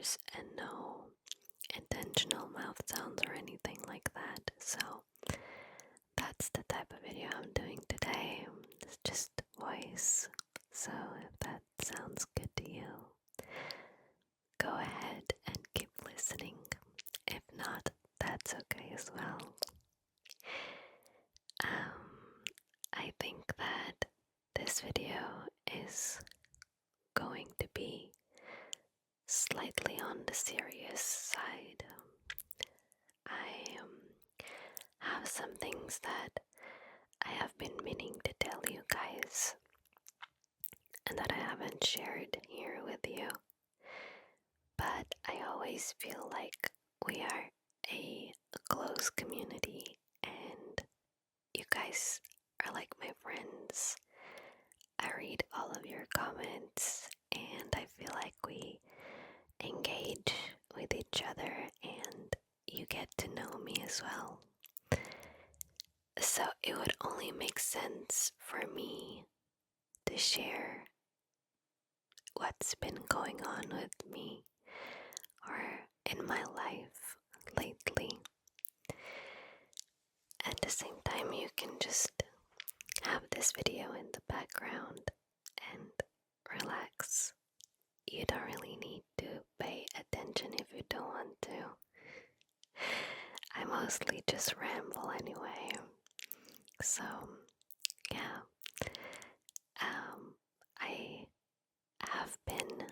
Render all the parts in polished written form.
triggers and no intentional mouth sounds or anything like that. So that's the type of video I'm doing today. It's just voice. So if that sounds good to you, go ahead and keep listening. If not, that's okay as well. I think that this video is going to be slightly on the serious side. I have some things that I have been meaning to tell you guys and that I haven't shared here with you. But I always feel like we are a close community and you guys are like my friends. I read all of your comments and I feel like we engage with each other and you get to know me as well. So it would only make sense for me to share what's been going on with me or in my life lately. At the same time, you can just have this video in the background and relax. You don't really need to pay attention if you don't want to. I mostly just ramble anyway. So, yeah. I have been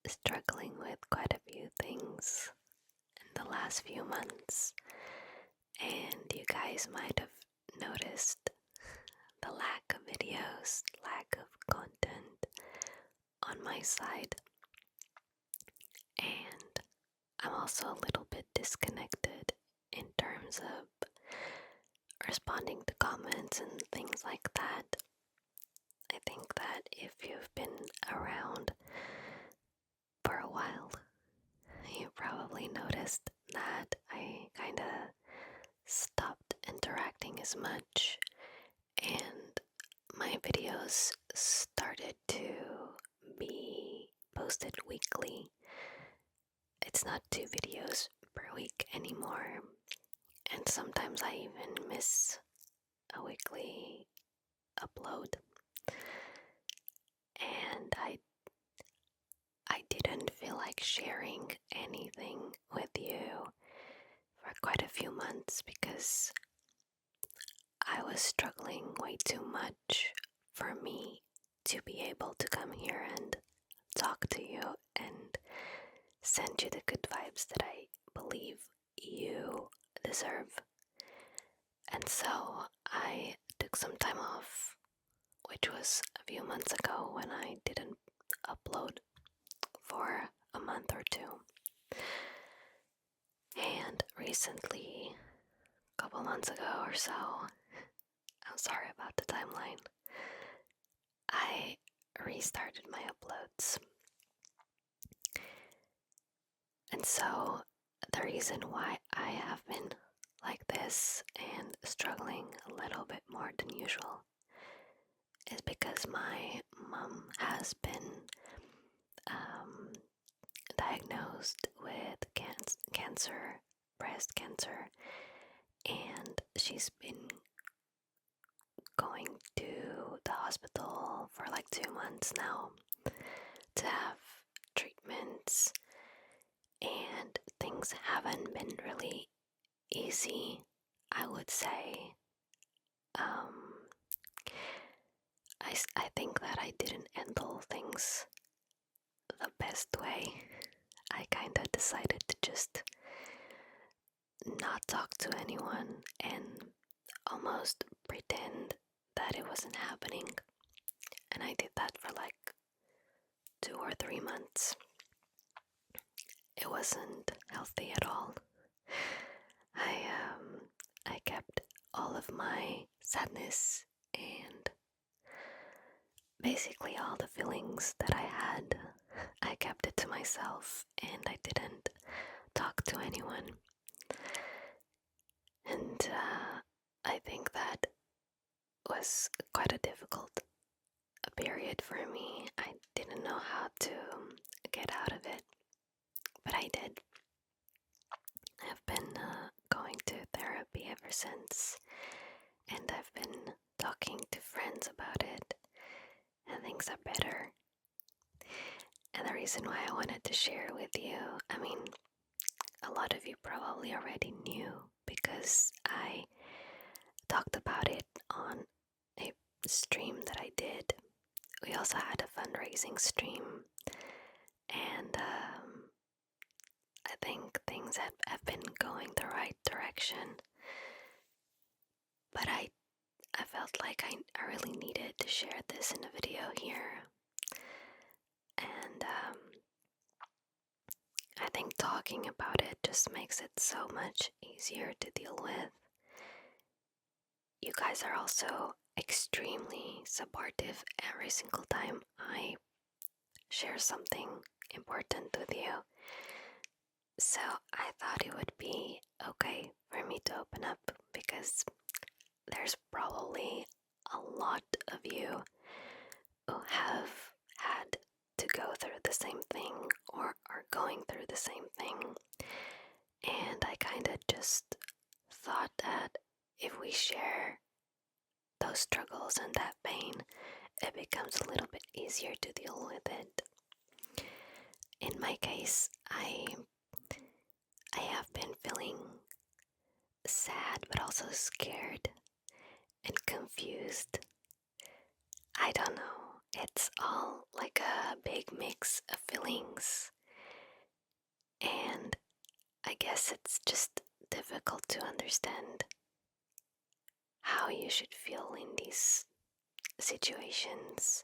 struggling with quite a few things in the last few months, and you guys might have noticed the lack of videos, lack of content on my side, and I'm also a little bit disconnected in terms of responding to comments and things like that. I think that if you've been around for a while, you probably noticed that I kinda stopped interacting as much and my videos started to be posted weekly. It's not 2 videos per week anymore, and sometimes I even miss a weekly upload. And I didn't feel like sharing anything with you for quite a few months because I was struggling way too much for me to be able to come here and talk to you and send you the good vibes that I believe you deserve. And so I took some time off, which was a few months ago when I didn't upload for a month or two. And recently, a couple months ago or so, I'm sorry about the timeline, I restarted my uploads. And so the reason why I have been like this and struggling a little bit more than usual is because my mom has been diagnosed with cancer, breast cancer, and she's been going to the hospital for like 2 months now to have treatments, and things haven't been really easy, I would say. I think that I didn't handle things the best way. I kind of decided to just not talk to anyone and almost pretend that it wasn't happening. And I did that for like 2 or 3 months. It wasn't healthy at all. I kept all of my sadness and basically all the feelings that I had, I kept it to myself and I didn't talk to anyone. And I think that was quite a difficult period for me. I didn't know how to get out of it, but I did. I've been going to therapy ever since, and I've been talking to friends about it, and things are better. And the reason why I wanted to share with you, I mean, a lot of you probably already knew because I talked about it on a stream that I did. We also had a fundraising stream, and I think things have been going the right direction. But I felt like I really needed to share this in a video here. And I think talking about it just makes it so much easier to deal with. You guys are also extremely supportive every single time I share something important with you. So I thought it would be okay for me to open up because there's probably a lot of you who have had to go through the same thing or are going through the same thing. And I kind of just thought that if we share those struggles and that pain, it becomes a little bit easier to deal with it. In my case, I have been feeling sad but also scared and confused. I don't know, it's all like a big mix of feelings, and I guess it's just difficult to understand how you should feel in these situations.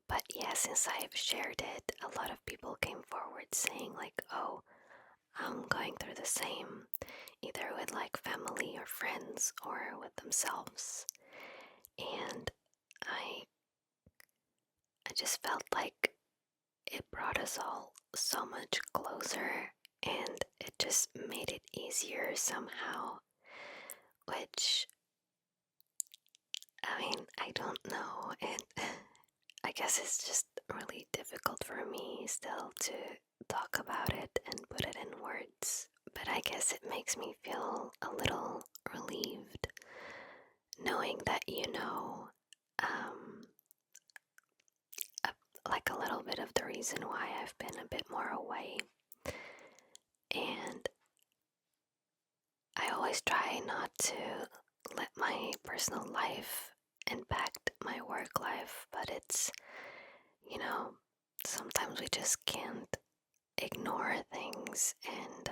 But yeah, since I've shared it, a lot of people came forward saying like, oh, I'm going through the same, either with like family or friends or with themselves. And I just felt like it brought us all so much closer, and it just made it easier somehow, which, I mean, I don't know, and I guess it's just really difficult for me still to talk about it and put it in words, but I guess it makes me feel a little relieved knowing that like a little bit of the reason why I've been a bit more away. And I always try not to let my personal life impact my work life, but it's, sometimes we just can't ignore things, and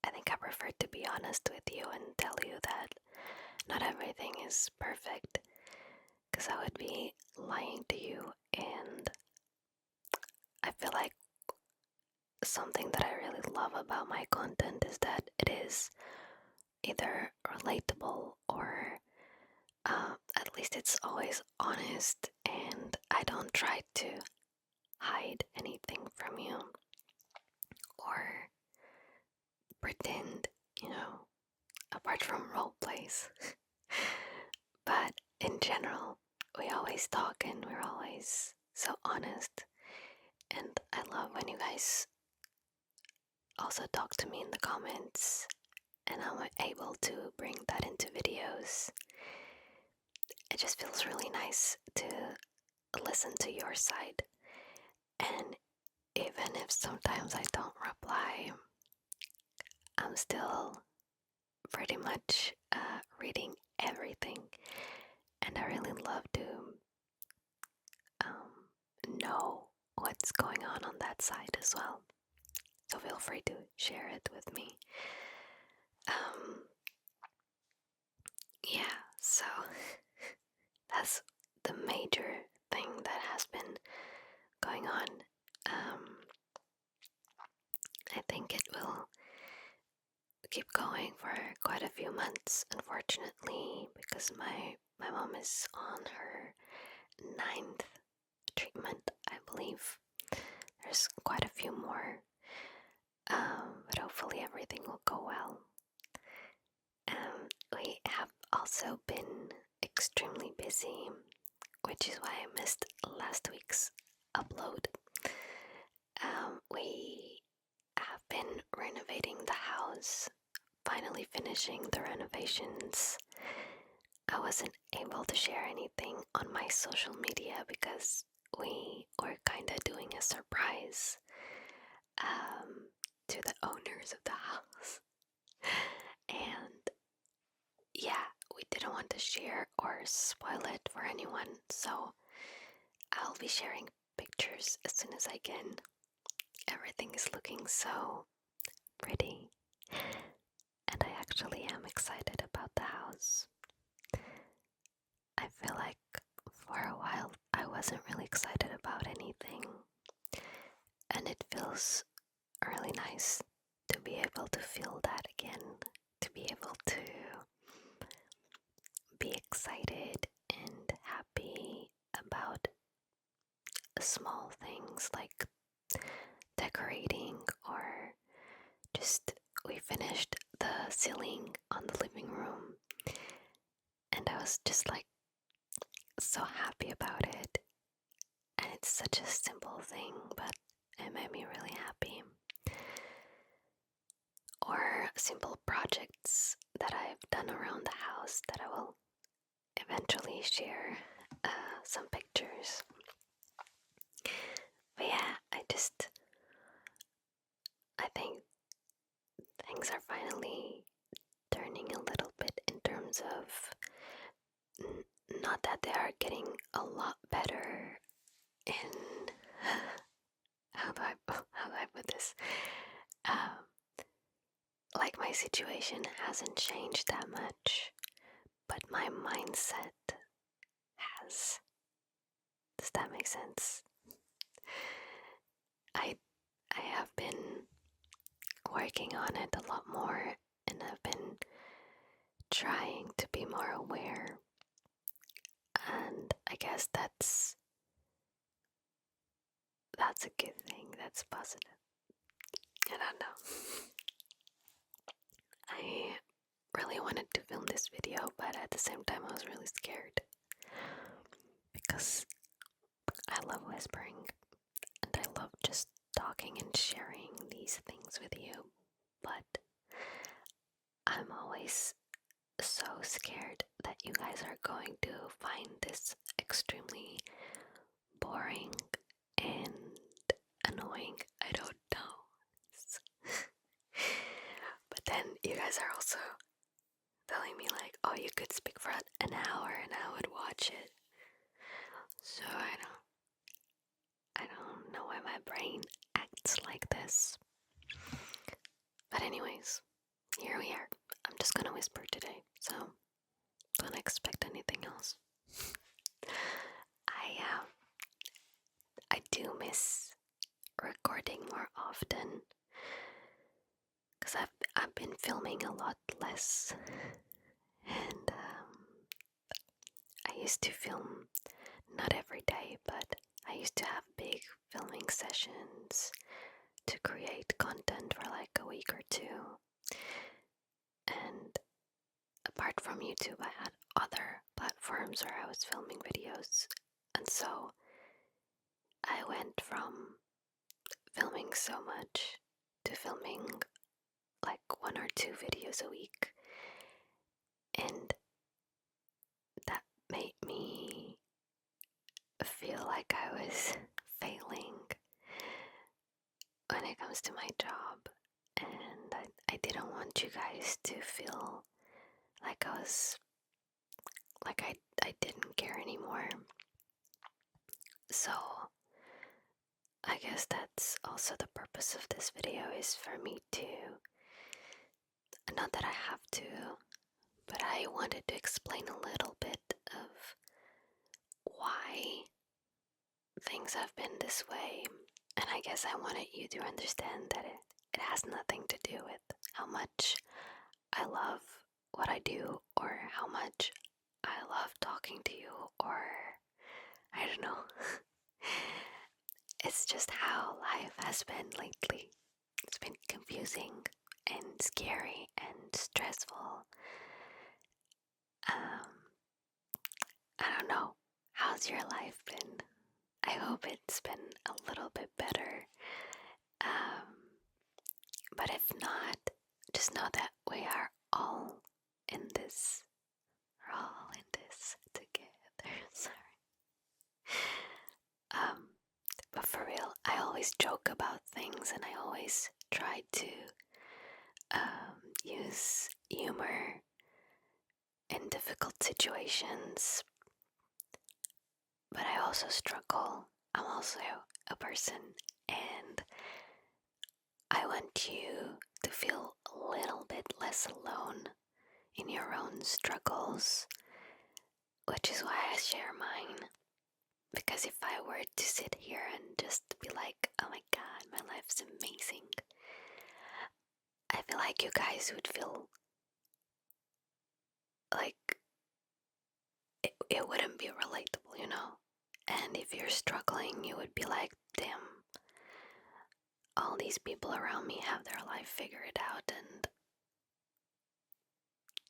I think I prefer to be honest with you and tell you that not everything is perfect, because I would be lying to you. And I feel like something that I really love about my content is that it is either relatable or at least it's always honest, and I don't try to hide anything from you or pretend, apart from role plays. But in general, we always talk and we're always so honest, and I love when you guys also talk to me in the comments and I'm able to bring that into videos. It just feels really nice to listen to your side, and even if sometimes I don't reply, I'm still pretty much reading everything, and I really love to know what's going on that side as well. So feel free to share it with me. Yeah, so that's the major thing that has been going on. I think it will keep going for quite a few months, unfortunately, because my mom is on her 9th treatment, I believe. There's quite a few more, but hopefully everything will go well. We have also been extremely busy which is why I missed last week's upload. We have been renovating the house, finally finishing the renovations. I wasn't able to share anything on my social media because we were kind of doing a surprise to the owners of the house. And yeah, we didn't want to share or spoil it for anyone, so I'll be sharing pictures as soon as I can. Everything is looking so pretty, and I actually am excited about the house. I feel like for a while I wasn't really excited about anything, and it feels really nice to be able to feel that again, to be able to be excited and happy about small things like decorating, or just we finished the ceiling on the living room, and I was just like so happy about it. And it's such a simple thing, but it made me really happy. Or simple projects that I've done around the house that I will eventually share some pictures. But yeah, I think things are finally turning a little bit in terms of not that they are getting a lot better in how do I put this? Like my situation hasn't changed that much, but my mindset has. Does that make sense? I have been working on it a lot more, and I've been trying to be more aware, and I guess that's a good thing. That's positive. I don't know. I really wanted to film this video, but at the same time I was really scared because I love whispering and I love just talking and sharing these things with you, but I'm always so scared that you guys are going to find this extremely boring and annoying. I don't know. But then you guys are also telling me like, oh, you could speak for an hour and I would watch it. So I don't know why my brain acts like this. But anyways, here we are. I'm just gonna whisper today, so don't expect anything else. I do miss recording more often because I've been filming a lot less, and I used to film not every day, but I used to have big filming sessions to create content for like a week or two. And apart from YouTube, I had other platforms where I was filming videos, and so I went from filming so much to filming like 1 or 2 videos a week, and that made me feel like I was failing when it comes to my job, and I didn't want you guys to feel like I didn't care anymore. So I guess that's also the purpose of this video, is for me to, not that I have to, but I wanted to explain a little bit of why things have been this way. And I guess I wanted you to understand that it has nothing to do with how much I love what I do, or how much I love talking to you, or I don't know. It's just how life has been lately. It's been confusing and scary and stressful. I don't know how's your life been? I hope it's been a little bit better. But if not, just know that we are all in this. We're all in this together. Sorry. But for real, I always joke about things and I always try to use humor in difficult situations. But I also struggle. I'm also a person, and I want you to feel a little bit less alone in your own struggles, which is why I share mine. Because if I were to sit here and just be like, oh my god, my life's amazing, I feel like you guys would feel like it wouldn't be relatable, you know? And if you're struggling, you would be like, damn, all these people around me have their life figured out, and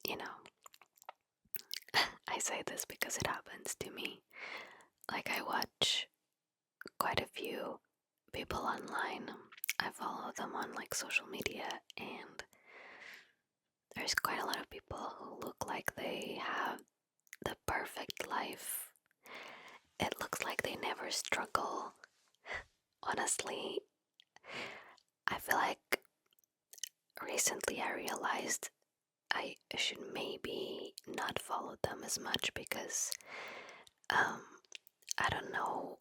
you know, I say this because it happens to me. Like, I watch quite a few people online. I follow them on like social media, and there's quite a lot of people who look like they have the perfect life. It looks like they never struggle. Honestly, I feel like recently I realized I should maybe not follow them as much because I don't know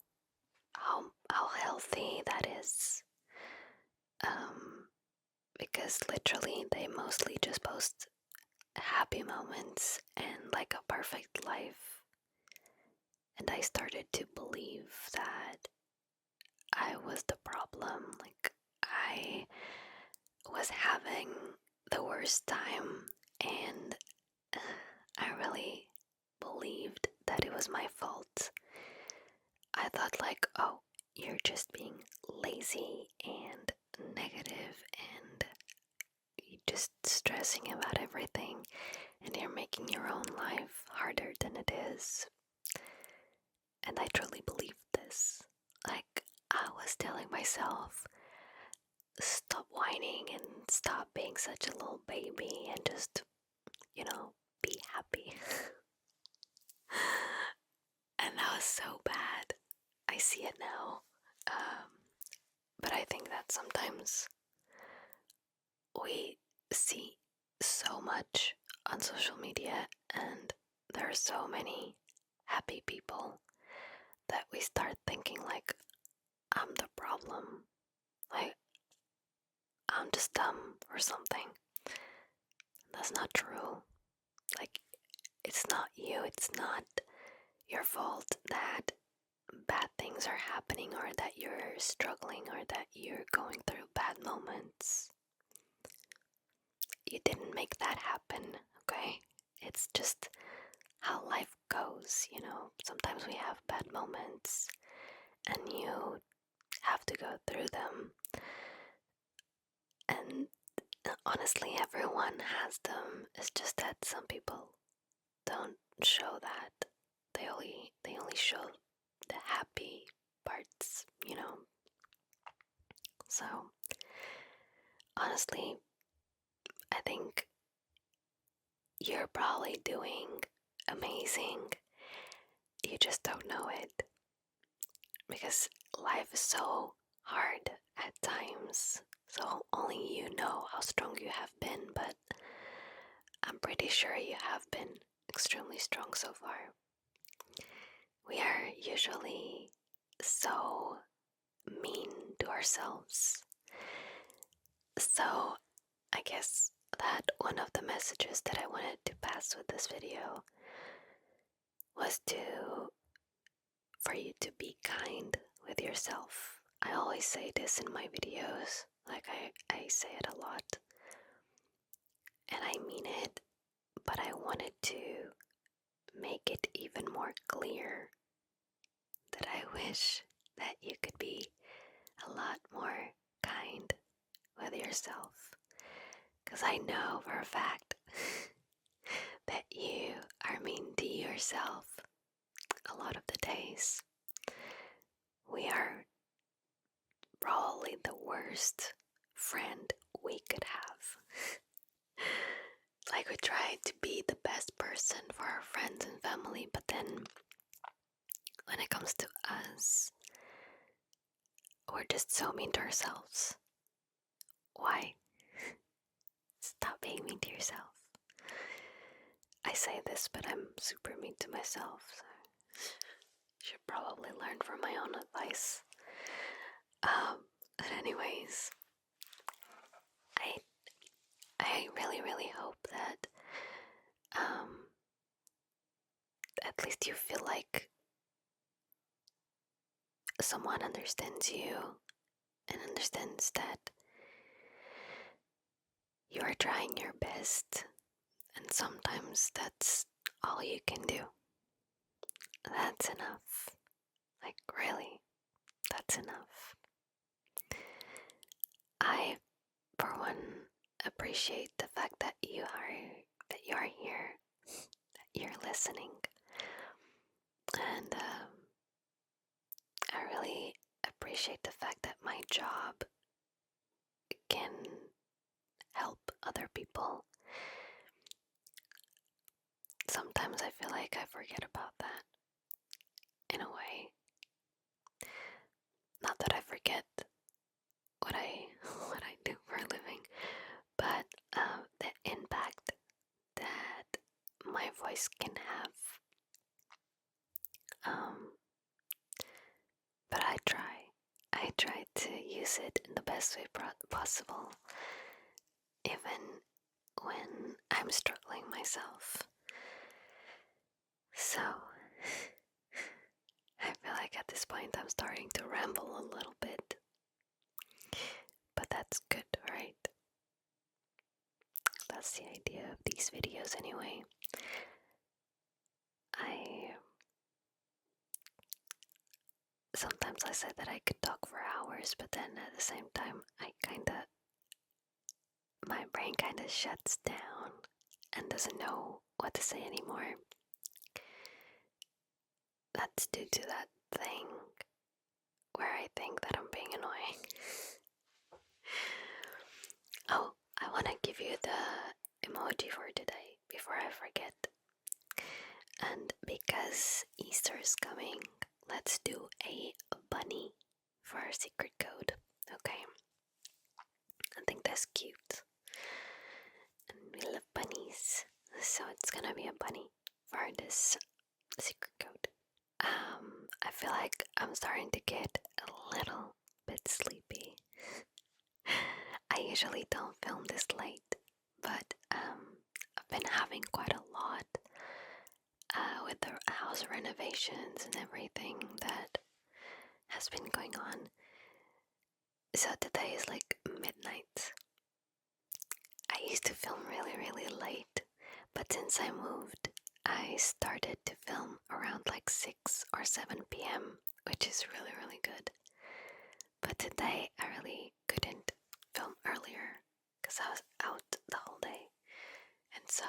how healthy that is. Because literally they mostly just post happy moments and like a perfect life. And I started to believe that I was the problem. Like, I was having the worst time, and I really believed that it was my fault. I thought like, oh, you're just being lazy and negative and you're just stressing about everything and you're making your own life harder than it is. And I truly believed this. Like, I was telling myself, stop whining and stop being such a little baby and just, be happy. And that was so bad. I see it now. But I think that sometimes we see so much on social media and there are so many happy people that we start thinking like, I'm the problem. Like, I'm just dumb or something. That's not true. Like, it's not you, it's not your fault that bad things are happening or that you're struggling or that you're going through bad moments. You didn't make that happen, okay? It's just how life goes, Sometimes we have bad moments and you have to go through them. And honestly, everyone has them. It's just that some people don't show that. They only show the happy parts, So, honestly, I think you're probably doing amazing. You just don't know it. Because life is so hard at times. So only you know how strong you have been, but I'm pretty sure you have been extremely strong so far. We are usually so mean to ourselves. So I guess that one of the messages that I wanted to pass with this video was for you to be kind with yourself. I always say this in my videos, like I say it a lot, and I mean it, but I wanted to make it even more clear that I wish that you could be a lot more kind with yourself, because I know for a fact that you are mean to yourself a lot of the anyways. We are probably the worst friend we could have. Like, we try to be the best person for our friends and family, but then when it comes to us, we're just so mean to ourselves. Why? Stop being mean to yourself. I say this, but I'm super mean to myself, so should probably learn from my own advice. But anyways, I really hope that at least you feel like someone understands you and understands that you are trying your best, and sometimes that's all you can do. That's enough. Like, really, that's enough. I, for one, appreciate the fact that you are here, that you're listening, and I really appreciate the fact that my job can help other people. Sometimes I feel like I forget about that, in a way. Not that I forget what I do for a living, but the impact that my voice can have. But I try to use it in the best way possible, even when I'm struggling myself. So I feel like at this point I'm starting to ramble a little bit, but that's good, right? That's the idea of these videos anyway. Sometimes I said that I could talk for hours, but then at the same time my brain kinda shuts down and doesn't know what to say anymore. That's due to that thing where I think that I'm being annoying. Oh, I want to give you the emoji for today before I forget. And because Easter is coming, let's do a bunny for our secret code, okay? I think that's cute. And we love bunnies, so it's gonna be a bunny for this secret code. I feel like I'm starting to get a little bit sleepy. I usually don't film this late, but I've been having quite a lot with the house renovations and everything that has been going on. So today is like midnight. I used to film really late, but since I moved, I started to film around like 6 or 7 p.m, which is really good. But today I really couldn't film earlier because I was out the whole day. And so,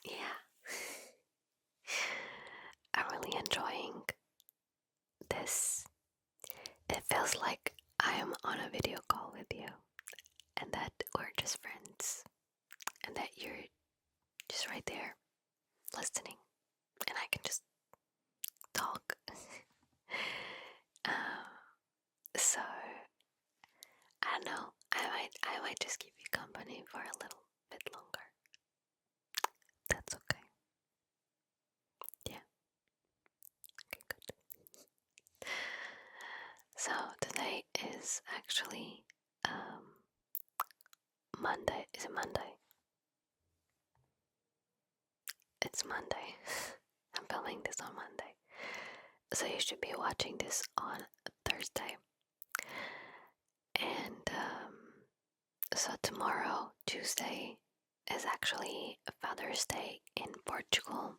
yeah, I'm really enjoying this. It feels like I am on a video call with you, and that we're just friends, and that you're just right there listening, and I can just talk. So I don't know, I might just keep you company for a little bit longer. That's okay. Yeah. Okay, good. So today is actually Monday. Is it Monday? It's Monday. I'm filming this on Monday. So you should be watching this on Thursday. And so tomorrow, Tuesday, is actually Father's Day in Portugal.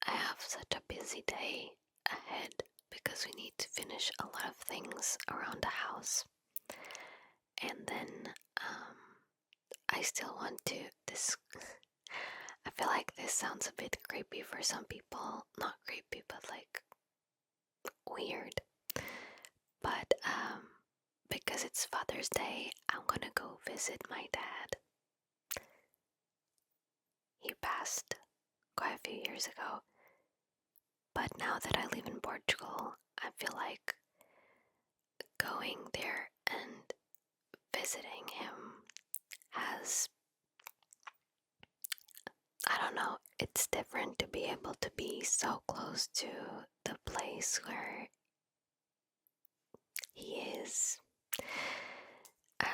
I have such a busy day ahead because we need to finish a lot of things around the house. And then I still want to I feel like this sounds a bit creepy for some people. Not creepy, but like visit my dad. He passed quite a few years ago, but now that I live in Portugal, I feel like going there and visiting him has, I don't know, it's different to be able to be so close to the place where he is. And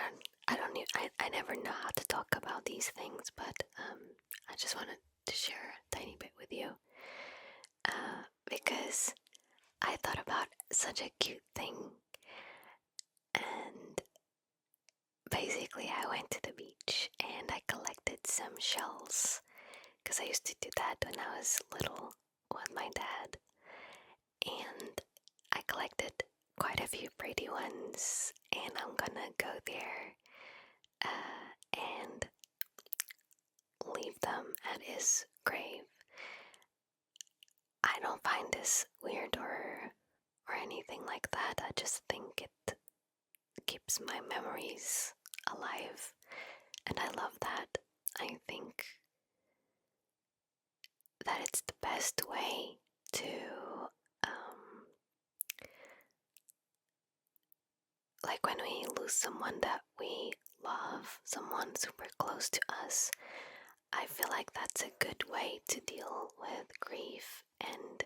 I never know how to talk about these things, but I just wanted to share a tiny bit with you because I thought about such a cute thing. And basically I went to the beach and I collected some shells because I used to do that when I was little with my dad, and I collected quite a few pretty ones, and I'm gonna go there and leave them at his grave. I don't find this weird or anything like that. I just think it keeps my memories alive, and I love that. I think that it's the best way to like when we lose someone that we love, someone super close to us, I feel like that's a good way to deal with grief, and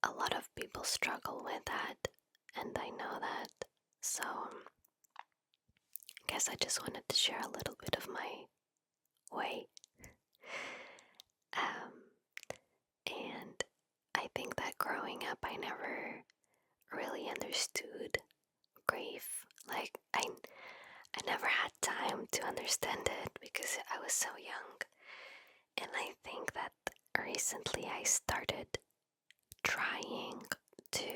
a lot of people struggle with that, and I know that. So I guess I just wanted to share a little bit of my way. And I think that growing up I never really understood grief. Like I never had time to understand it because I was so young. And I think that recently I started trying to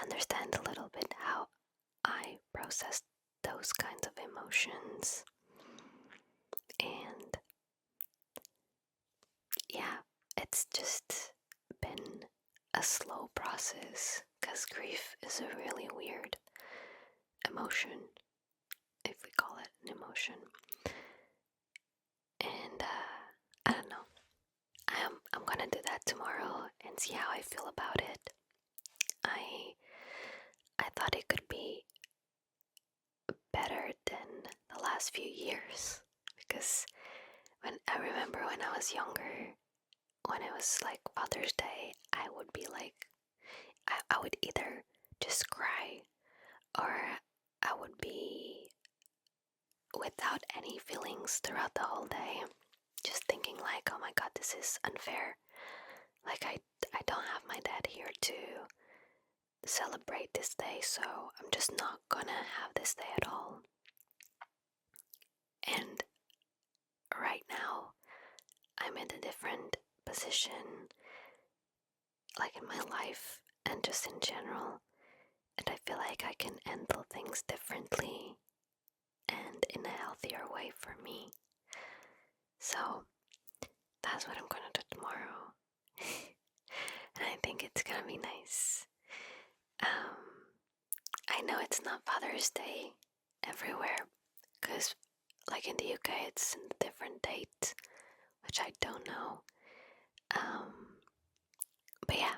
understand a little bit how I process those kinds of emotions. And yeah, it's just been a slow process because grief is a really weird emotion, if we call it an emotion. And I don't know. I'm gonna do that tomorrow and see how I feel about it. I thought it could be better than the last few years, because when I remember when I was younger, when it was like Father's Day, I would be like, I would either just cry or I would be without any feelings throughout the whole day, just thinking like, oh my god, this is unfair. Like I don't have my dad here to celebrate this day, so I'm just not gonna have this day at all. And right now I'm in a different position, like in my life and just in general, and I feel like I can handle things differently and in a healthier way for me. So that's what I'm gonna do tomorrow. And I think it's gonna be nice. I know it's not Father's Day everywhere, because like in the UK it's a different date, which I don't know. But yeah,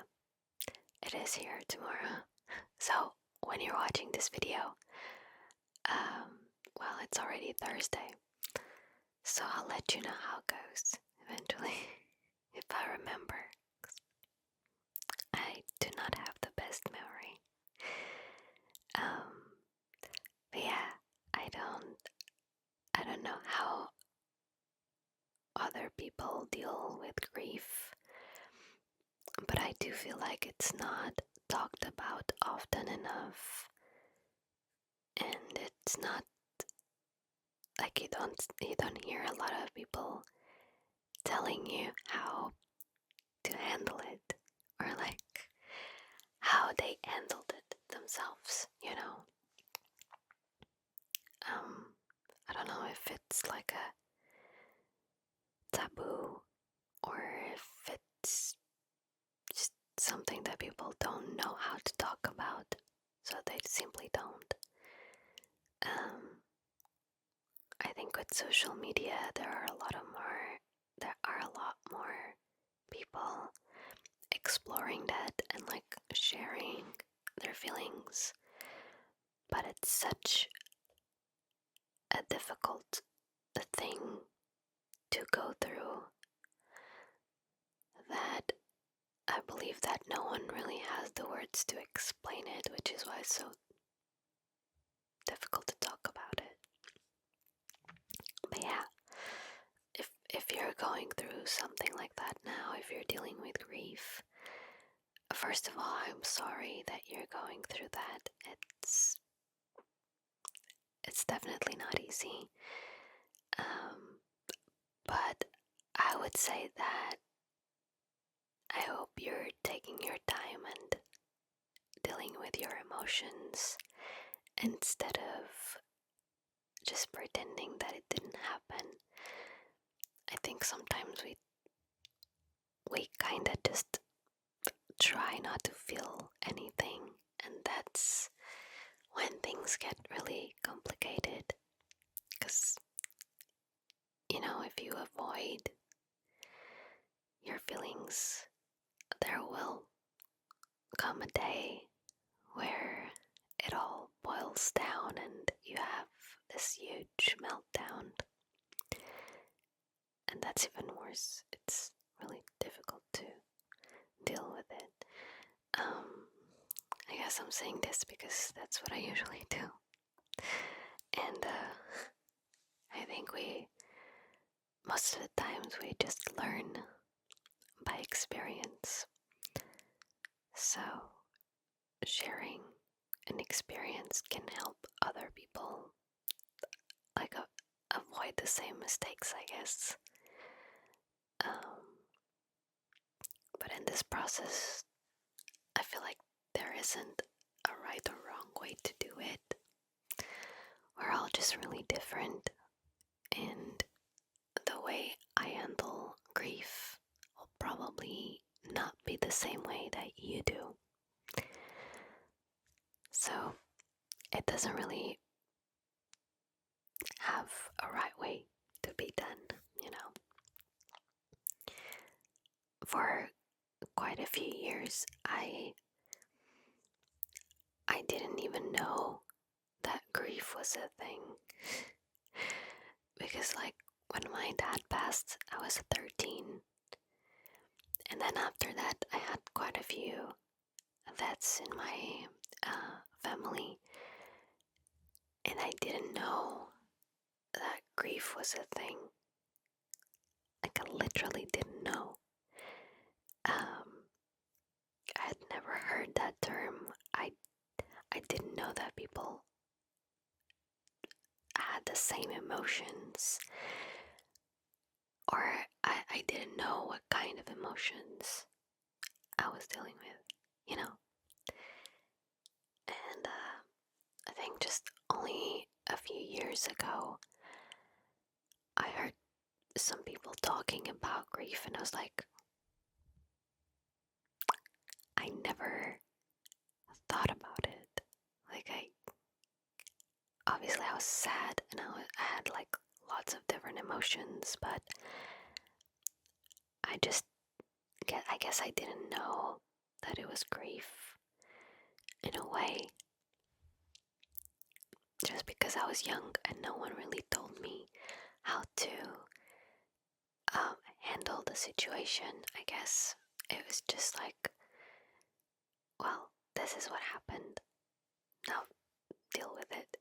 it is here tomorrow. So when you're watching this video, well, it's already Thursday, so I'll let you know how it goes eventually, if I remember. I do not have the best memory. But yeah, I don't know how other people deal with grief, but I do feel like it's not talked about often enough, and it's not like you don't hear a lot of people telling you how to handle it, or like how they handled it themselves, you know. I don't know if it's like a taboo or if it's just something that people don't know how to talk about, so they simply don't. I think with social media there are a lot more people exploring that and like sharing their feelings, but it's such a difficult thing to go through that I believe that no one really has the words to explain it, which is why it's so difficult to talk about it. But yeah, if you're going through something like that now, if you're dealing with grief, first of all, I'm sorry that you're going through that. It's definitely not easy. But I would say that I hope you're taking your time and dealing with your emotions instead of just pretending that it didn't happen. I think sometimes we kinda just try not to feel anything, and that's when things get really complicated. Because, if you avoid your feelings, there will come a day where it all boils down and you have this huge meltdown. And that's even worse. It's really difficult to deal with it. I guess I'm saying this because that's what I usually do. And I think most of the times we just learn by experience. So sharing an experience can help other people like avoid the same mistakes, I guess. But in this process, I feel like there isn't a right or wrong way to do it. We're all just really different, and the way I handle grief will probably not be the same way that you do. So it doesn't really have a right way to be done. For quite a few years, I didn't even know that grief was a thing. Because like when my dad passed, I was 13. And then after that, I had quite a few deaths in my family. And I didn't know that grief was a thing. Like I literally didn't know. I had never heard that term. I didn't know that people had the same emotions, or I didn't know what kind of emotions I was dealing with. And I think just only a few years ago, I heard some people talking about grief, and I was like, I never thought about it. Like obviously I was sad, and I had like lots of different emotions, but I guess I didn't know that it was grief in a way, just because I was young and no one really told me how to handle the situation. I guess it was just like, well, this is what happened. Now deal with it.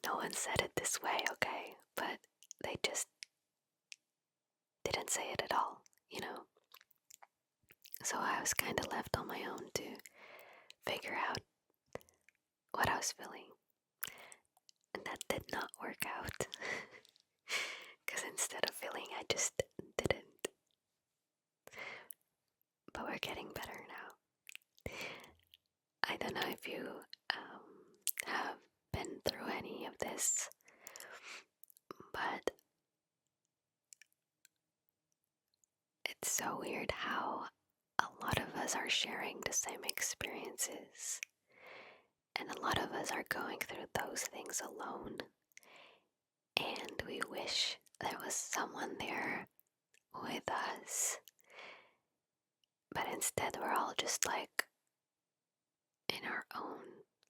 No one said it this way, okay? But they just didn't say it at all. So I was kind of left on my own to figure out what I was feeling. And that did not work out. Because instead of feeling, I just didn't. But we're getting better now. I don't know if you have been through any of this, but it's so weird how a lot of us are sharing the same experiences, and a lot of us are going through those things alone. and we wish there was someone there with us, but instead we're all just like in our own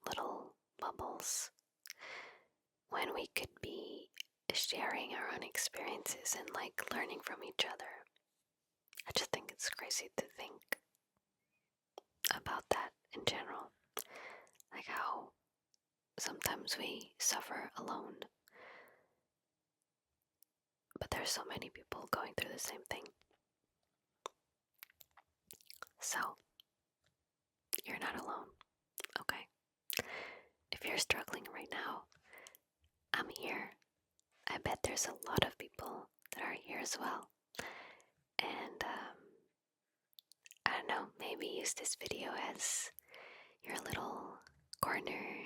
little bubbles when we could be sharing our own experiences and like learning from each other. I just think it's crazy to think about that in general, like how sometimes we suffer alone, but there's so many people going through the same thing. So you're not alone, okay? If you're struggling right now, I'm here. I bet there's a lot of people that are here as well. And I don't know, maybe use this video as your little corner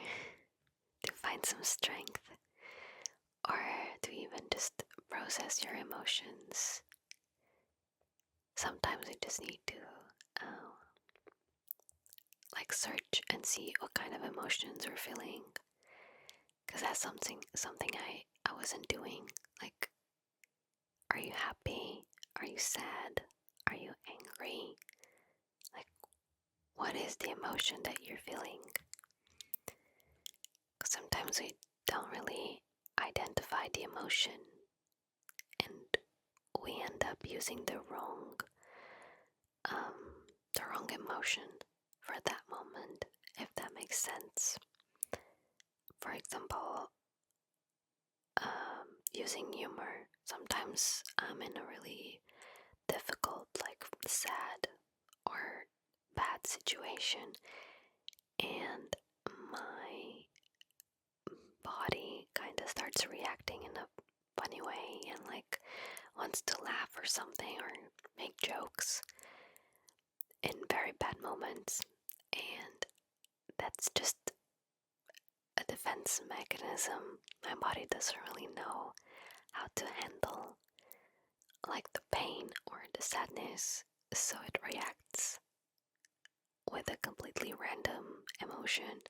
to find some strength, or to even just process your emotions. Sometimes we just need to like search and see what kind of emotions we're feeling, because that's something I wasn't doing. Like, are you happy? Are you sad? Are you angry? Like, what is the emotion that you're feeling? Because sometimes we don't really identify the emotion, and we end up using the wrong emotion for that moment, if that makes sense. For example, using humor. Sometimes I'm in a really difficult, like sad or bad situation, and my body kind of starts reacting in a funny way and like wants to laugh or something or make jokes in very bad moments, and that's just a defense mechanism. My body doesn't really know how to handle like the pain or the sadness, so it reacts with a completely random emotion.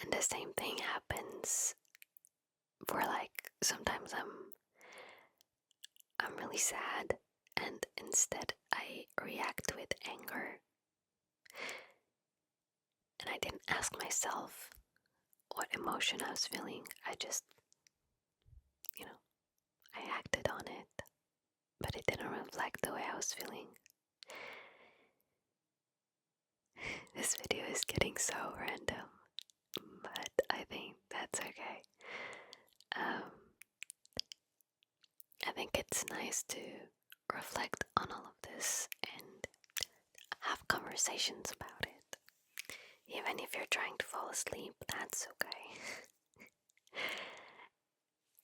And the same thing happens for like sometimes I'm really sad, and instead I react with anger, and I didn't ask myself what emotion I was feeling. I just, I acted on it, but it didn't reflect the way I was feeling. This video is getting so random, but I think that's okay. I think it's nice to reflect on all of this and have conversations about it. Even if you're trying to fall asleep, that's okay.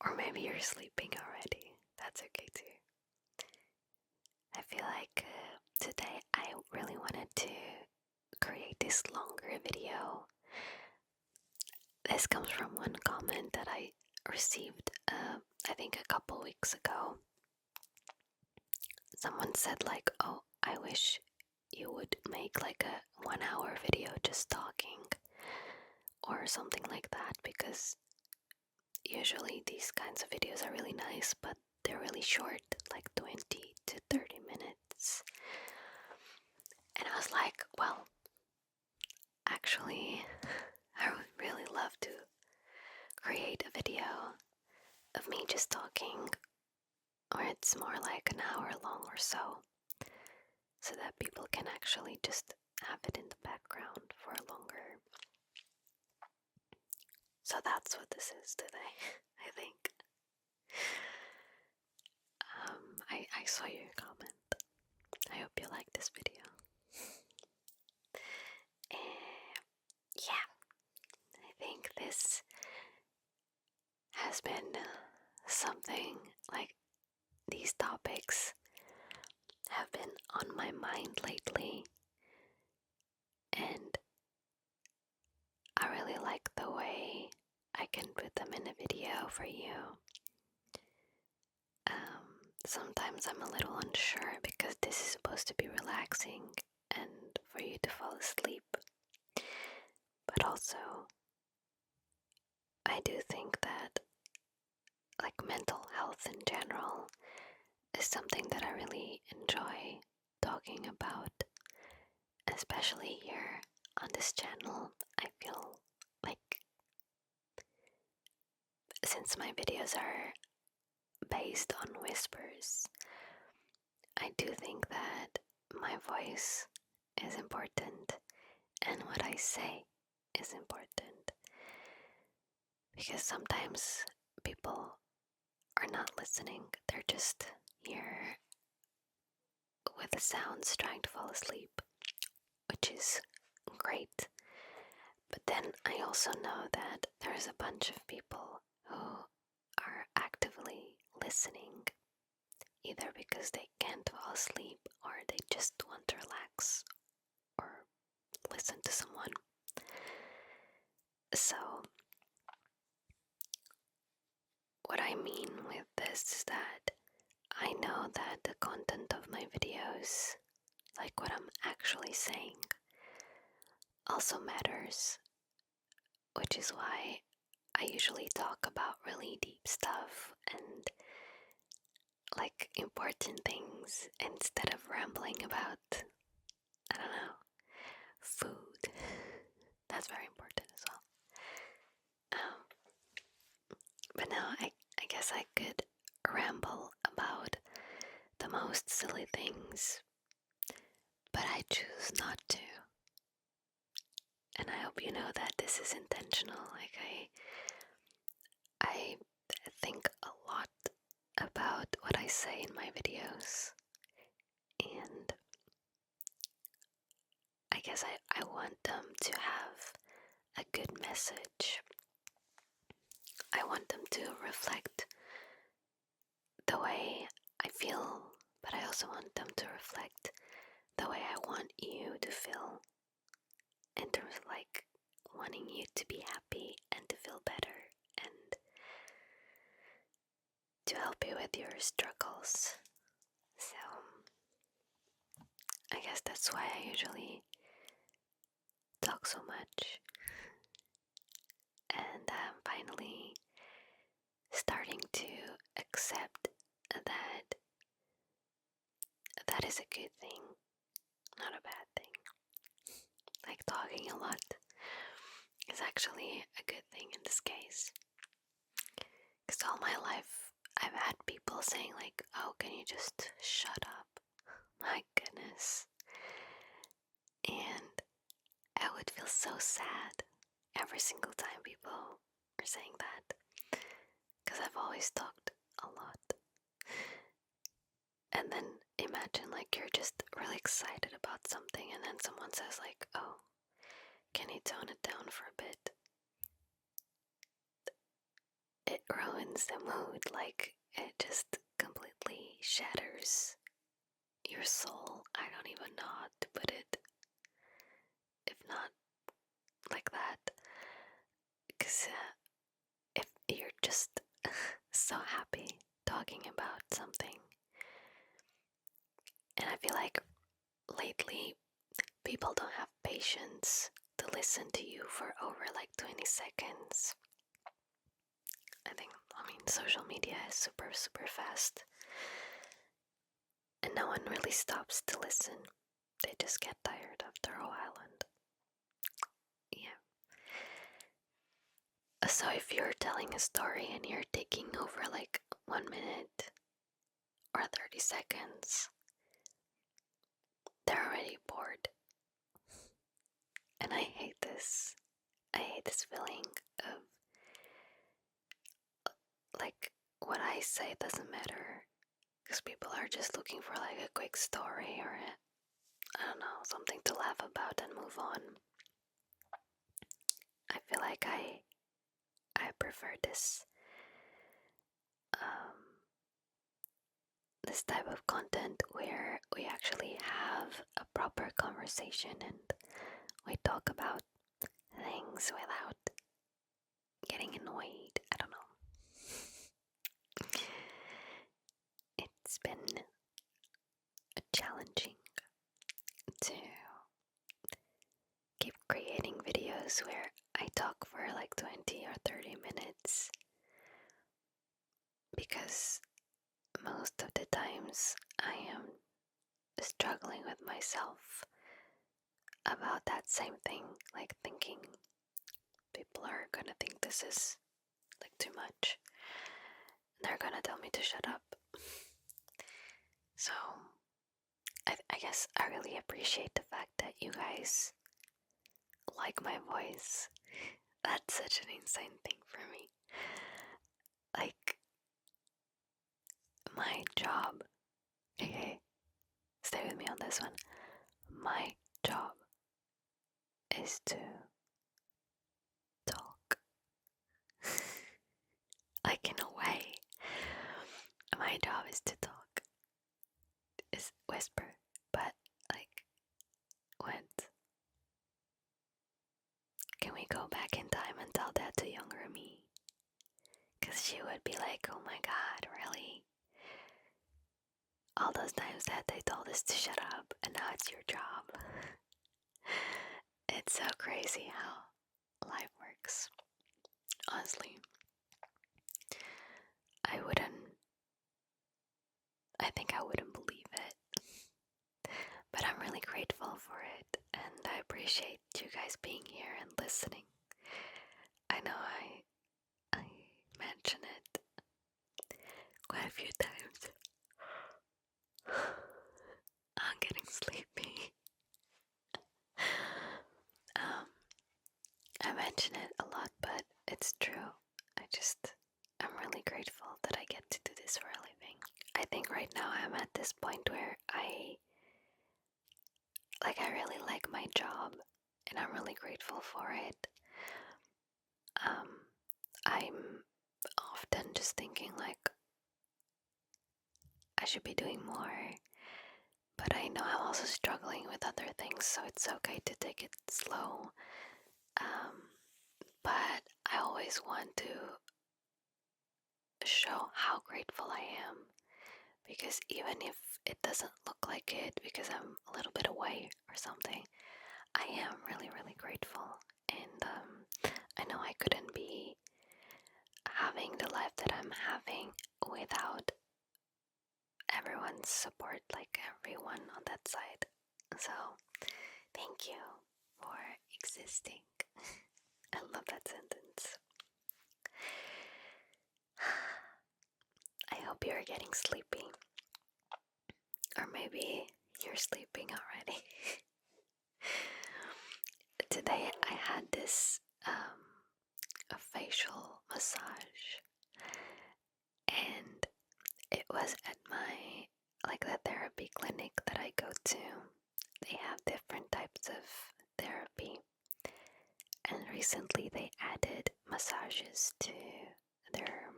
Or maybe you're sleeping already, that's okay too. I feel like today I really wanted to create this longer video. This comes from one comment that I received, I think a couple weeks ago. Someone said like, oh, I wish you would make like a 1 hour video just talking or something like that, because usually these kinds of videos are really nice, but they're really short, like 20 to 30 minutes. And I was like, well, actually, I would really love to create a video of me just talking, or it's more like an hour long or so that people can actually just have it in the background for longer. So that's what this is today, I think. I saw your comment. I hope you like this video. Yeah, I think this has been something like these topics have been on my mind lately, and I really like the way I can put them in a video for you. Sometimes I'm a little unsure because this is supposed to be relaxing and for you to fall asleep, but also I do think that like mental health in general is something that I really enjoy talking about, especially here on this channel. I feel like since my videos are based on whispers, I do think that my voice is important and what I say is important, because sometimes people are not listening, they're just here with the sounds trying to fall asleep, which is great. But then I also know that there's a bunch of people who are actively listening, either because they can't fall asleep or they just want to relax or listen to someone. So, what I mean with this is that I know that the content of my videos, like what I'm actually saying, also matters, which is why I usually talk about really deep stuff and like important things instead of rambling about, I don't know, food. That's very important as well. But now I guess I could ramble about the most silly things, but I choose not to. And I hope you know that this is intentional. Like I think a lot about what I say in my videos, and I guess I want them to have a good message. I want them to reflect the way I feel, but I also want them to reflect the way I want you to feel, in terms of like wanting you to be happy and to feel better and to help you with your struggles. So I guess that's why I usually talk so much, and I'm finally starting to accept that that is a good thing, not a bad thing. Like talking a lot is actually a good thing in this case. Because all my life I've had people saying like, oh, can you just shut up? My goodness. And I would feel so sad every single time people were saying that. Because I've always talked a lot. And then imagine like you're just really excited about something and then someone says like, oh, can you tone it down for a bit? It ruins the mood, like it just completely shatters your soul. I don't even know how to put it, if not like that. Because if you're just so happy talking about something, and I feel like lately people don't have patience to listen to you for over like 20 seconds. I mean, social media is super, super fast. And no one really stops to listen. They just get tired after a while and yeah. So if you're telling a story and you're taking over like 1 minute or 30 seconds, they're already bored. And I hate this. I hate this feeling of like what I say doesn't matter, because people are just looking for like a quick story or I don't know, something to laugh about and move on. I feel like I prefer this this type of content where we actually have a proper conversation and we talk about things without getting annoyed. I don't know. It's been challenging to keep creating videos where I talk for like 20 or 30 minutes because most of the times I am struggling with myself about that same thing, like thinking people are gonna think this is like too much. They're gonna tell me to shut up. So I guess I really appreciate the fact that you guys like my voice. That's such an insane thing for me. Like, my job, okay, stay with me on this one. My job is to talk. Like, in a way, my job is to talk. Is whisper, but like, what? Can we go back in time and tell that to younger me? Because she would be like, oh my god, really? All those times that they told us to shut up and now it's your job. It's so crazy how life works. Honestly, I think I wouldn't believe it. But I'm really grateful for it, and I appreciate you guys being here and listening. I know I mention it quite a few times. I'm getting sleepy. I mention it a lot, but it's true. I'm really grateful that I get to do this for a living. I think right now I'm at this point where I really like my job, and I'm really grateful for it. I'm often just thinking like I should be doing more, but I know I'm also struggling with other things, so it's okay to take it slow. But I always want to show how grateful I am, because even if it doesn't look like it because I'm a little bit away or something, I am really, really grateful. And I know I couldn't be having the life that I'm having without everyone's support, like everyone on that side. So, thank you for existing. I love that sentence. I hope you're getting sleepy. Or maybe you're sleeping already. Today I had this a facial massage, and it was at the therapy clinic that I go to. They have different types of therapy, and recently they added massages to their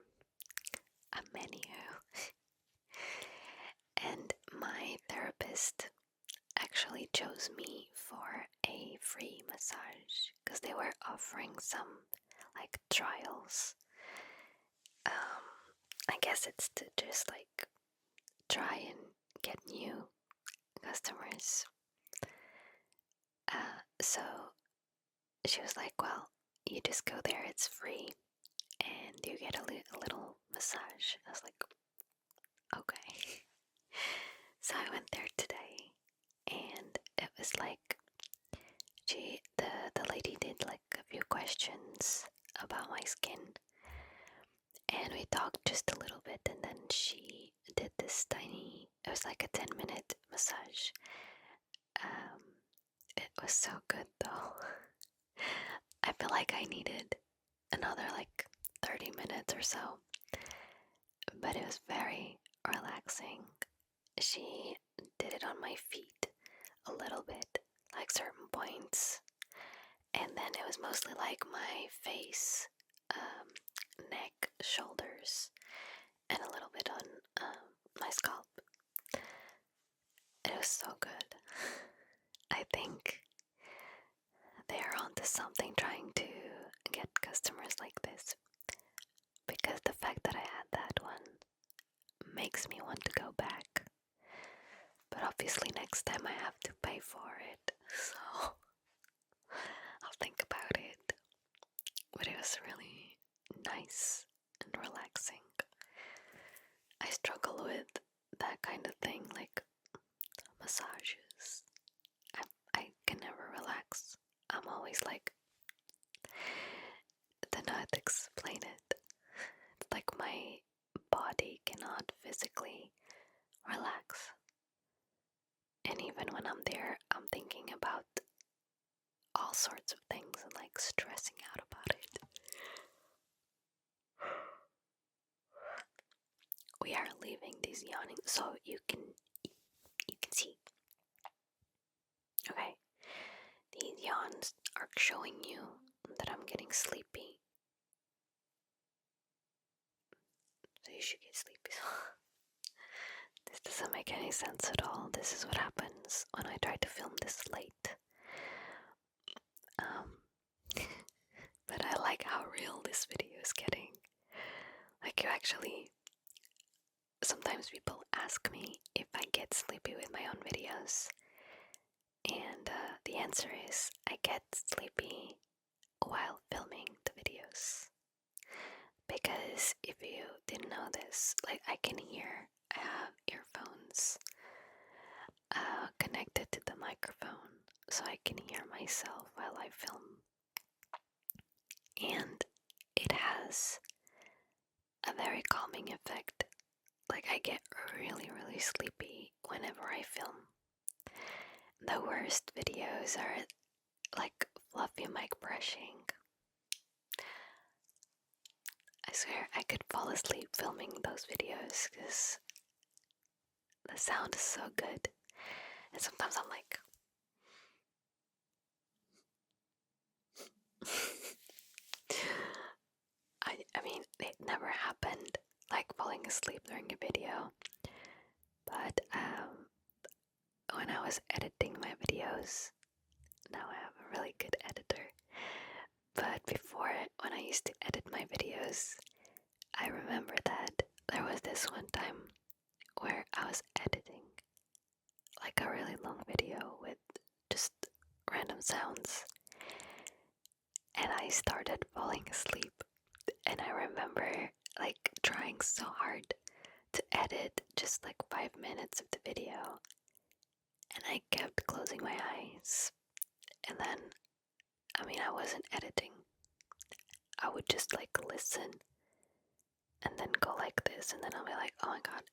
menu. And my therapist actually chose me for a free massage because they were offering some like trials. I guess it's to just like try and get new customers. So she was like, well, you just go there, it's free, and you get a little massage. I was like, okay. So I went there today, and it was like the lady did like a few questions about my skin, and we talked just a little bit, and then she did this it was like a 10-minute massage. It was so good though. I feel like I needed another like 30 minutes or so, but it was very relaxing. She did it on my feet a little bit, like certain points, and then it was mostly like my face, neck, shoulders, and a little bit on my scalp. It was so good. I think they're onto something trying to get customers like this, because the fact that I had that one makes me want to go back. But obviously next time I have to pay for it, so I'll think about it. is really nice and relaxing. I struggle with that kind of thing, like massages. I can never relax. I'm always like, to not explain it. It's like my body cannot physically relax. And even when I'm there, I'm thinking about all sorts of things and like stressing out about it. We are leaving these yawning so you can see. Okay, these yawns are showing you that I'm getting sleepy. So you should get sleepy. This doesn't make any sense at all. This is what happens when I try to film this late. But I like how real this video is getting. Like, you actually, sometimes people ask me if I get sleepy with my own videos, and the answer is I get sleepy while filming the videos. Because if you didn't know this, like, I can hear, I have earphones connected to the microphone, so I can hear myself while I film. And it has a very calming effect. Like, I get really, really sleepy whenever I film. The worst videos are like fluffy mic brushing. I swear I could fall asleep filming those videos because the sound is so good. And sometimes I'm like, I mean, it never happened like falling asleep during a video, but when I was editing my videos, now I have a really good editor, but before, when I used to edit my videos, I remember that there was this one time where I was editing like a really long video with just random sounds, and I started falling asleep. And I remember like trying so hard to edit just like 5 minutes of the video, and I kept closing my eyes, and then, I mean, I wasn't editing. I would just like listen and then go like this, and then I'll be like, oh my god,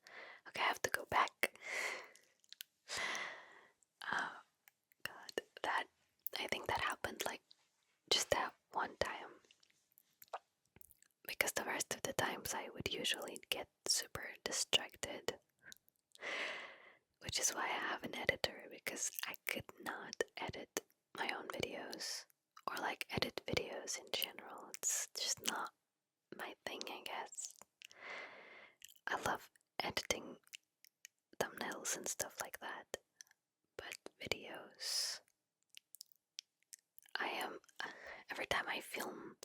okay, I have to go back. Oh god, I think that happened like just that one time, because the rest of the times I would usually get super distracted, which is why I have an editor, because I could not edit my own videos, or like edit videos in general. It's just not my thing, I guess. I love editing thumbnails and stuff like that, but videos, every time I film,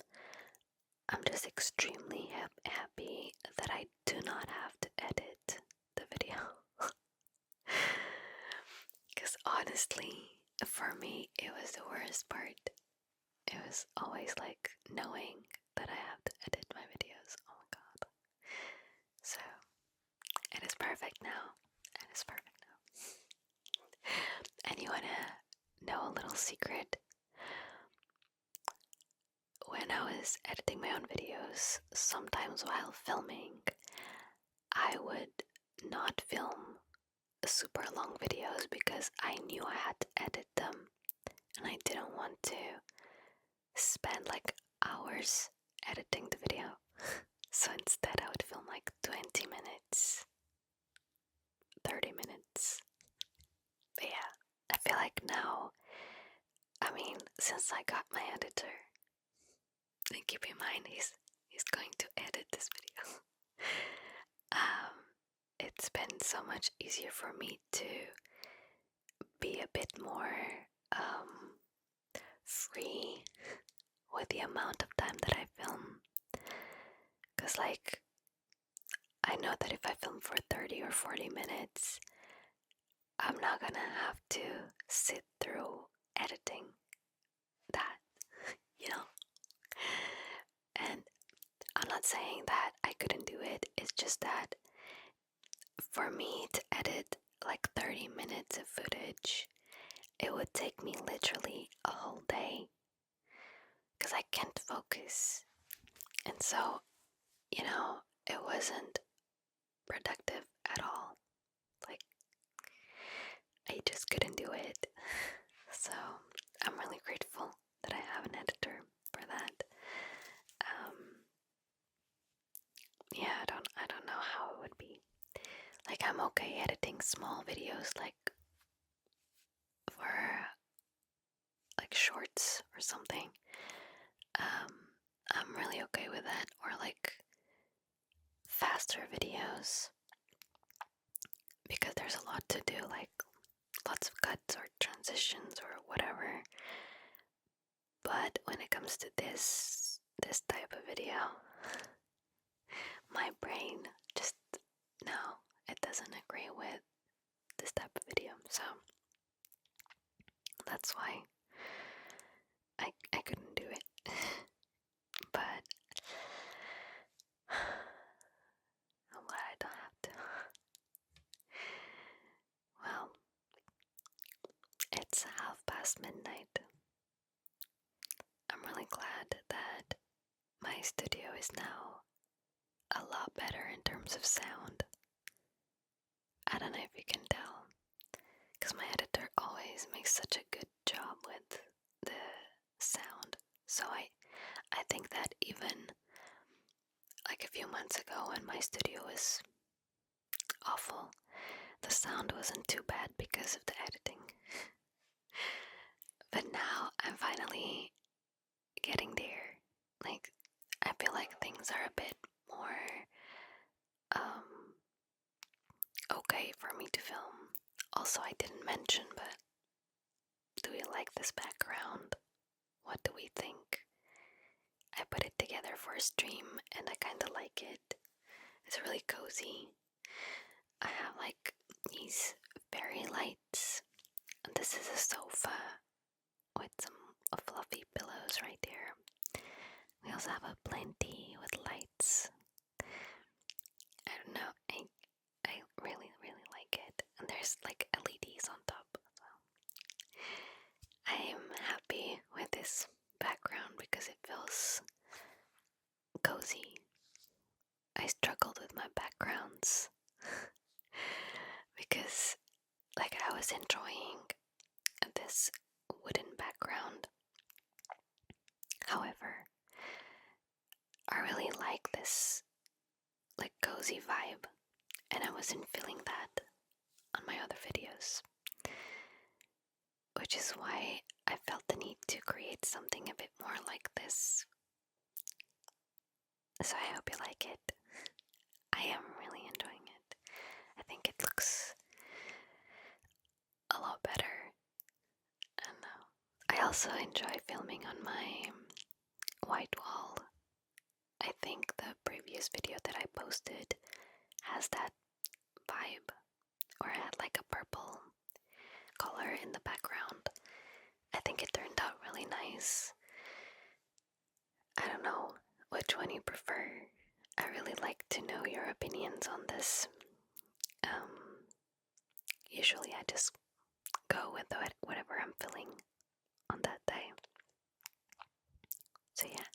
I'm just extremely happy that I do not have to edit the video. Because honestly, for me, it was the worst part. It was always like knowing that I have to edit my videos. Oh my god. So, it is perfect now. It is perfect now. And you wanna know a little secret? When I was editing my own videos, sometimes while filming, I would not film super long videos because I knew I had to edit them, and I didn't want to spend like hours editing the video. So instead I would film like 20 minutes, 30 minutes. But yeah, I feel like now, I mean, since I got my editor, and keep in mind he's going to edit this video, it's been so much easier for me to be a bit more free with the amount of time that I film. Because like, I know that if I film for 30 or 40 minutes, I'm not gonna have to sit through editing that, you know? not saying that I couldn't do it, it's just that for me to edit like 30 minutes of footage, it would take me literally a whole day because I can't focus. And so, it wasn't productive at all. Like, I just couldn't do it. So, I'm really grateful that I have an editor for that. Yeah, I don't know how it would be. Like, I'm okay editing small videos, like for like shorts or something. I'm really okay with that, or like faster videos, because there's a lot to do, like lots of cuts or transitions or whatever. But when it comes to this type of video, my brain just, no, it doesn't agree with this type of video. So that's why I couldn't do it. But I'm glad I don't have to. Well, it's midnight. I'm really glad that my studio is now a lot better in terms of sound. I don't know if you can tell, because my editor always makes such a good job with the sound. So I think that even like a few months ago when my studio was awful, the sound wasn't too bad because of the editing. But now I'm finally getting there. Like, I feel like things are a bit more okay for me to film. Also, I didn't mention, but do we like this background? What do we think? I put it together for a stream and I kinda like it. It's really cozy. I have like these fairy lights, and this is a sofa with some fluffy pillows right there. We also have a plenty with lights. I don't know, I really, really like it. And there's like LEDs on top. So I am happy with this background because it feels cozy. I struggled with my backgrounds because like I was enjoying this wooden background. However, I really like this like cozy vibe, and I wasn't feeling that on my other videos, which is why I felt the need to create something a bit more like this. So I hope you like it. I am really enjoying it. I think it looks a lot better. And I also enjoy filming on my white wall. I think the previous video that I posted has that vibe, or it had like a purple color in the background. I think it turned out really nice. I don't know which one you prefer. I really like to know your opinions on this. Usually I just go with whatever I'm feeling on that day. So yeah.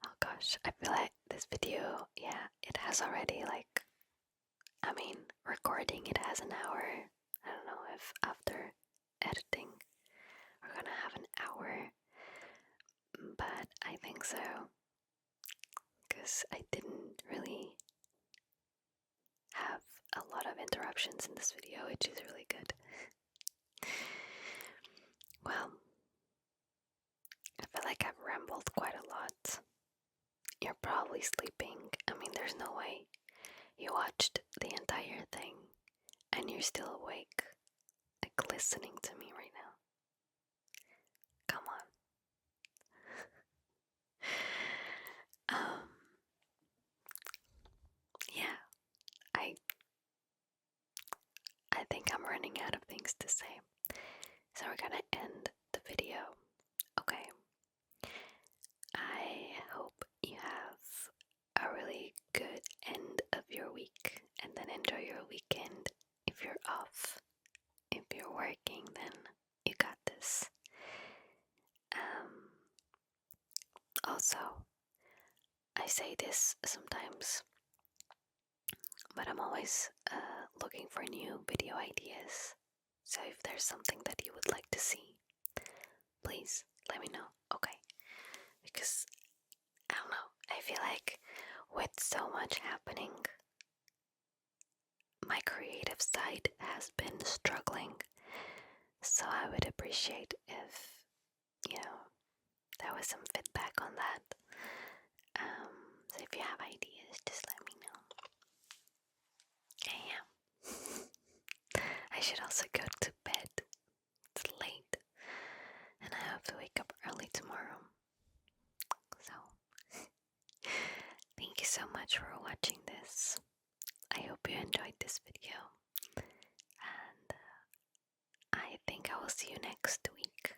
Oh gosh, I feel like this video, yeah, it has already recording it has an hour. I don't know if after editing we're gonna have an hour, but I think so, because I didn't really have a lot of interruptions in this video, which is really good. Well, I feel like I've rambled quite a lot. You're probably sleeping. I mean, there's no way you watched the entire thing and you're still awake, like listening to me right now. Come on. Yeah, I think I'm running out of things to say, so we're gonna end the video. Okay. I hope working, then you got this. Also, I say this sometimes, but I'm always looking for new video ideas. So if there's something that you would like to see, please let me know, okay? Because, I don't know, I feel like with so much happening, my creative side has been struggling. So I would appreciate if, there was some feedback on that. So if you have ideas, just let me know. Yeah. I should also go to bed. It's late. And I have to wake up early tomorrow. So, thank you so much for watching this. I hope you enjoyed this video. And I think I will see you next week.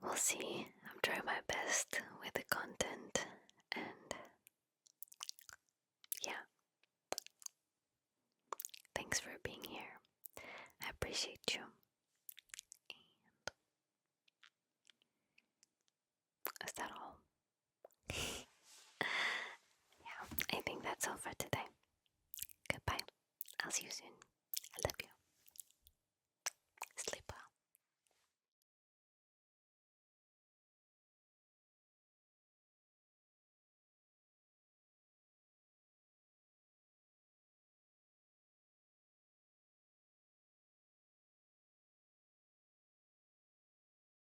We'll see. I'm trying my best with the content. And yeah. Thanks for being here. I appreciate you. And is that all? Yeah, I think that's all for today. Goodbye. I'll see you soon. I love you.